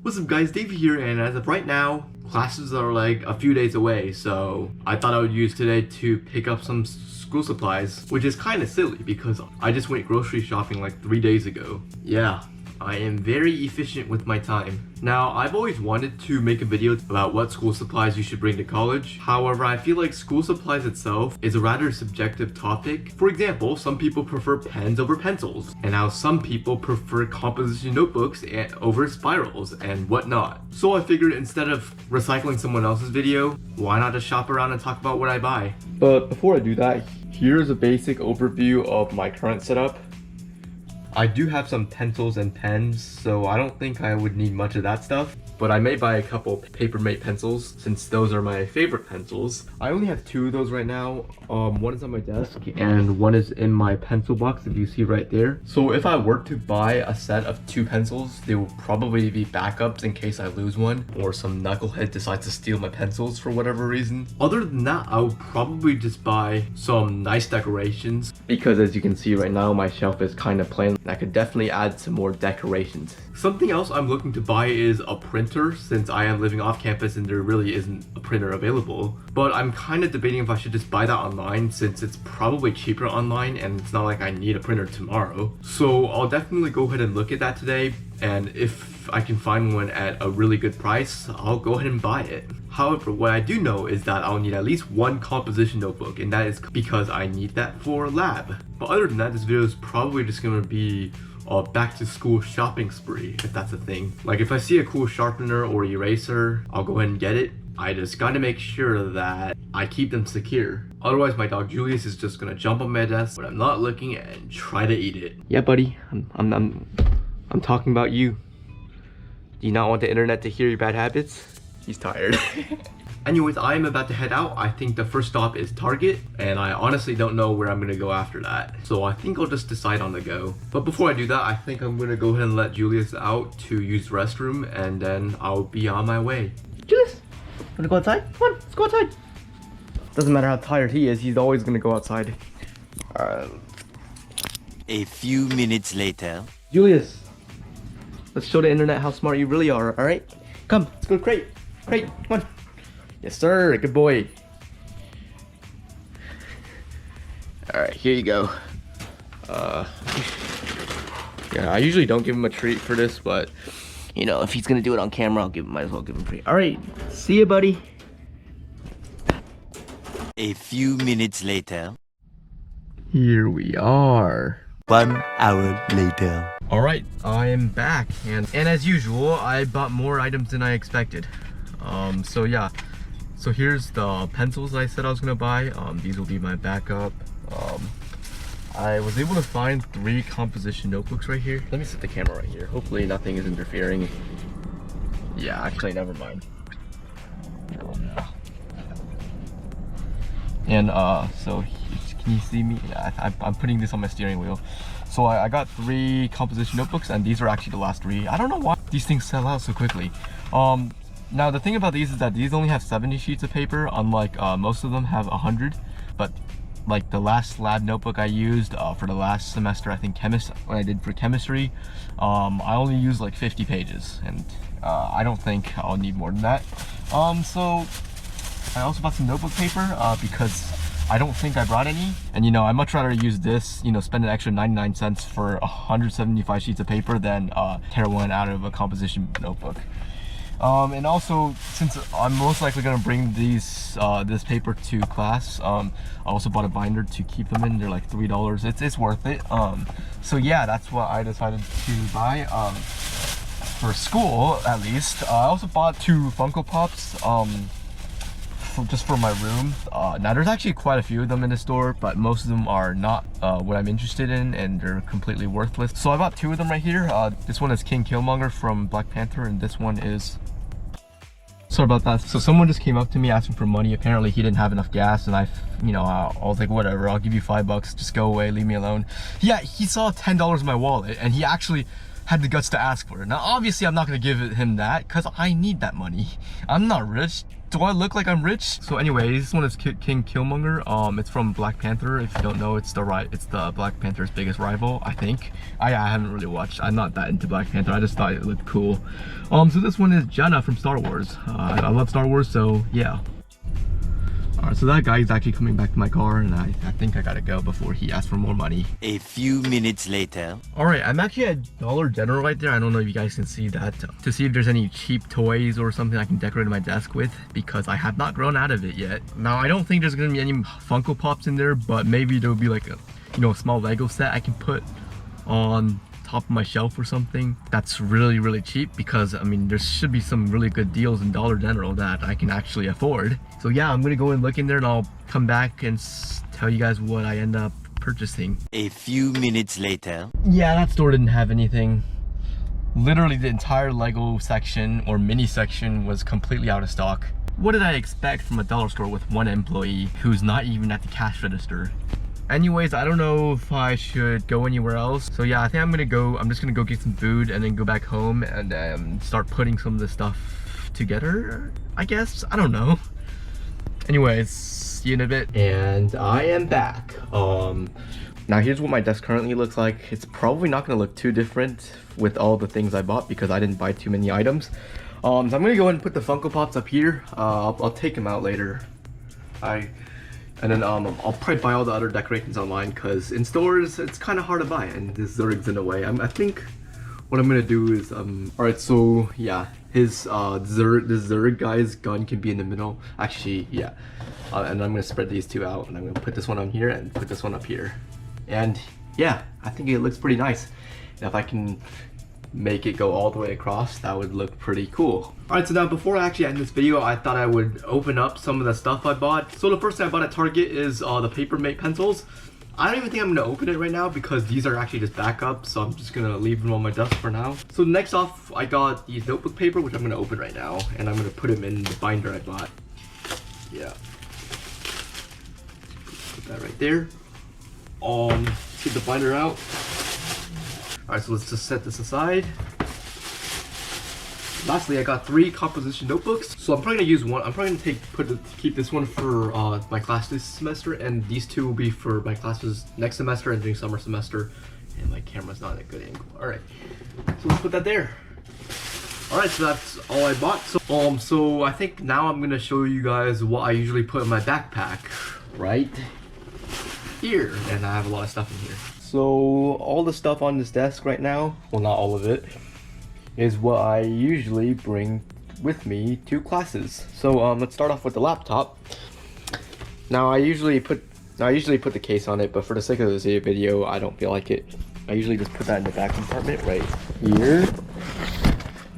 What's up guys, Dave here, and as of right now, classes are like a few days away, so I thought I would use today to pick up some school supplies, which is kind of silly because I just went grocery shopping like 3 days ago. Yeah, I am very efficient with my time. Now, I've always wanted to make a video about what school supplies you should bring to college. However, I feel like school supplies itself is a rather subjective topic. For example, some people prefer pens over pencils, and now some people prefer composition notebooks over spirals and whatnot. So I figured instead of recycling someone else's video, why not just shop around and talk about what I buy? But before I do that, here's a basic overview of my current setup. I do have some pencils and pens, so I don't think I would need much of that stuff. But I may buy a couple Papermate pencils, since those are my favorite pencils. I only have 2 of those right now. One is on my desk, and one is in my pencil box, if you see right there. So if I were to buy a set of 2 pencils, they will probably be backups in case I lose one, or some knucklehead decides to steal my pencils for whatever reason. Other than that, I would probably just buy some nice decorations, because as you can see right now, my shelf is kind of plain. I could definitely add some more decorations. Something else I'm looking to buy is a printer, since I am living off campus and there really isn't a printer available. But I'm kind of debating if I should just buy that online, since it's probably cheaper online and it's not like I need a printer tomorrow. So I'll definitely go ahead and look at that today, and if I can find one at a really good price, I'll go ahead and buy it. However, what I do know is that I'll need at least 1 composition notebook, and that is because I need that for lab. But other than that, this video is probably just gonna be a back to school shopping spree, if that's a thing. Like if I see a cool sharpener or eraser, I'll go ahead and get it. I just gotta make sure that I keep them secure. Otherwise, my dog Julius is just gonna jump on my desk when I'm not looking and try to eat it. Yeah, buddy, I'm talking about you. Do you not want the internet to hear your bad habits? He's tired. Anyways, I am about to head out. I think the first stop is Target, and I honestly don't know where I'm gonna go after that. So I think I'll just decide on the go. But before I do that, I think I'm gonna go ahead and let Julius out to use the restroom, and then I'll be on my way. Julius, wanna go outside? Come on, let's go outside. Doesn't matter how tired he is, he's always gonna go outside. A few minutes later. Julius, let's show the internet how smart you really are, alright? Come, let's go to crate. Crate, come on. Yes, sir. Good boy. All right, here you go. Yeah, I usually don't give him a treat for this, but you know, if he's gonna do it on camera, might as well give him a treat. All right, see you, buddy. A few minutes later. Here we are. 1 hour later. All right, I am back, and as usual, I bought more items than I expected. So yeah. So here's the pencils I said I was gonna buy. These will be my backup. I was able to find 3 composition notebooks right here. Let me set the camera right here. Hopefully nothing is interfering. Yeah, actually, never mind. And so can you see me? Yeah, I'm putting this on my steering wheel. So I got 3 composition notebooks, and these are actually the last 3. I don't know why these things sell out so quickly. Now the thing about these is that these only have 70 sheets of paper, unlike most of them have 100. But like the last lab notebook I used for the last semester, I think when I did for chemistry, I only used like 50 pages, and I don't think I'll need more than that. So I also bought some notebook paper because I don't think I brought any, and you know, I'd much rather use this, you know, spend an extra 99 cents for 175 sheets of paper than tear one out of a composition notebook. And also, since I'm most likely gonna bring these this paper to class, I also bought a binder to keep them in. They're like $3. It's worth it. So yeah, that's what I decided to buy for school, at least. I also bought 2 Funko Pops just for my room. Now there's actually quite a few of them in the store, but most of them are not what I'm interested in, and they're completely worthless. So I bought 2 of them right here. This one is King Killmonger from Black Panther, and this one is... Sorry about that. So someone just came up to me asking for money. Apparently he didn't have enough gas, and I was like, whatever, I'll give you $5, just go away, leave me alone. Yeah, he saw $10 in my wallet, and he actually had the guts to ask for it. Now obviously I'm not gonna give him that because I need that money. I'm not rich, Do I look like I'm rich? So anyways, this one is King Killmonger. It's from Black Panther. If you don't know, it's the Black Panther's biggest rival, I think. I haven't really watched. I'm not that into Black Panther. I just thought it looked cool. So this one is Jenna from Star Wars. I love Star Wars, so yeah. Alright, so that guy is actually coming back to my car, and I think I gotta go before he asks for more money. A few minutes later. Alright, I'm actually at Dollar General right there. I don't know if you guys can see that. To see if there's any cheap toys or something I can decorate my desk with, because I have not grown out of it yet. Now, I don't think there's gonna be any Funko Pops in there, but maybe there'll be like a, you know, a small Lego set I can put on top of my shelf or something that's really cheap, because I mean there should be some really good deals in Dollar General that I can actually afford. So yeah, I'm gonna go and look in there, and I'll come back and tell you guys what I end up purchasing. A few minutes later. Yeah, that store didn't have anything. Literally the entire Lego section or mini section was completely out of stock. What did I expect from a dollar store with one employee who's not even at the cash register? Anyways, I don't know if I should go anywhere else. So yeah, I think I'm just gonna go get some food and then go back home and start putting some of the stuff together, I guess. I don't know. Anyways, see you in a bit. And I am back. Now here's what my desk currently looks like. It's probably not gonna look too different with all the things I bought because I didn't buy too many items. So I'm gonna go ahead and put the Funko Pops up here. I'll take them out later. And then I'll probably buy all the other decorations online, because in stores it's kind of hard to buy, and this Zurg's in a way. I think what I'm gonna do is alright, so yeah, his the Zurg guy's gun can be in the middle. Actually, yeah. And I'm gonna spread these two out, and I'm gonna put this one on here and put this one up here. And yeah, I think it looks pretty nice. And if I can make it go all the way across, that would look pretty cool. Alright, so now before I actually end this video, I thought I would open up some of the stuff I bought. So the first thing I bought at Target is the Papermate pencils. I don't even think I'm gonna open it right now because these are actually just backups, so I'm just gonna leave them on my desk for now. So next off, I got these notebook paper, which I'm gonna open right now, and I'm gonna put them in the binder I bought. Yeah. Put that right there. Let's get the binder out. Alright, so let's just set this aside. Lastly, I got 3 composition notebooks. So I'm probably gonna use one. I'm probably gonna keep this one for my class this semester, and these 2 will be for my classes next semester and during summer semester. And my camera's not at a good angle. Alright, so let's put that there. Alright, so that's all I bought. So I think now I'm gonna show you guys what I usually put in my backpack right here, and I have a lot of stuff in here. So all the stuff on this desk right now, well, not all of it, is what I usually bring with me to classes. So let's start off with the laptop. Now I usually put the case on it, but for the sake of this video, I don't feel like it. I usually just put that in the back compartment right here.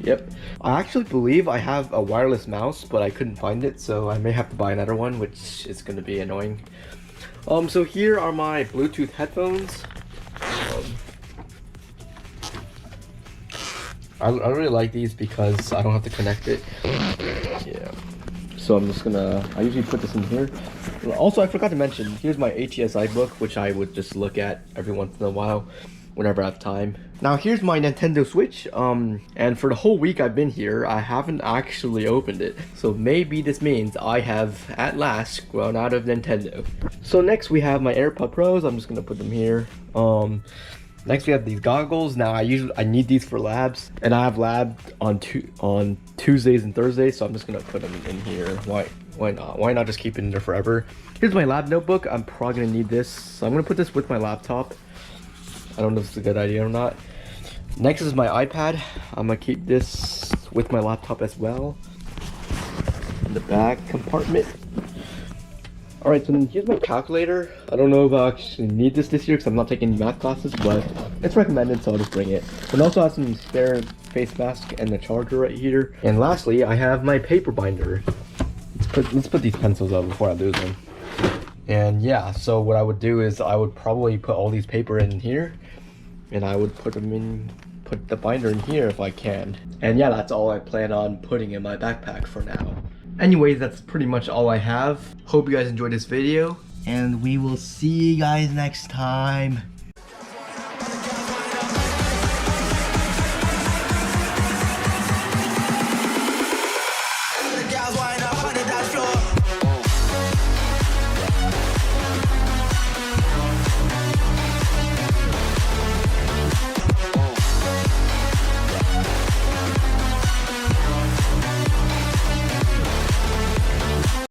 Yep. I actually believe I have a wireless mouse, but I couldn't find it, so I may have to buy another one, which is going to be annoying. So here are my Bluetooth headphones. I really like these because I don't have to connect it. Yeah. So I'm just gonna, I usually put this in here. Also, I forgot to mention, here's my HESI book, which I would just look at every once in a while whenever I have time. Now here's my Nintendo Switch, and for the whole week I've been here, I haven't actually opened it. So maybe this means I have, at last, grown out of Nintendo. So next we have my AirPod Pros. I'm just gonna put them here. Next we have these goggles. Now I need these for labs, and I have lab on Tuesdays and Thursdays, so I'm just gonna put them in here. Why not? Why not just keep it in there forever? Here's my lab notebook. I'm probably gonna need this, so I'm gonna put this with my laptop. I don't know if it's a good idea or not. Next is my iPad. I'm gonna keep this with my laptop as well. In the back compartment. Alright, so then here's my calculator. I don't know if I actually need this year because I'm not taking math classes, but it's recommended, so I'll just bring it. And also have some spare face mask and the charger right here. And lastly, I have my paper binder. Let's put these pencils up before I lose them. And yeah, so what I would do is I would probably put all these paper in here, and I would put the binder in here if I can. And yeah, that's all I plan on putting in my backpack for now. Anyways, that's pretty much all I have. Hope you guys enjoyed this video, and we will see you guys next time.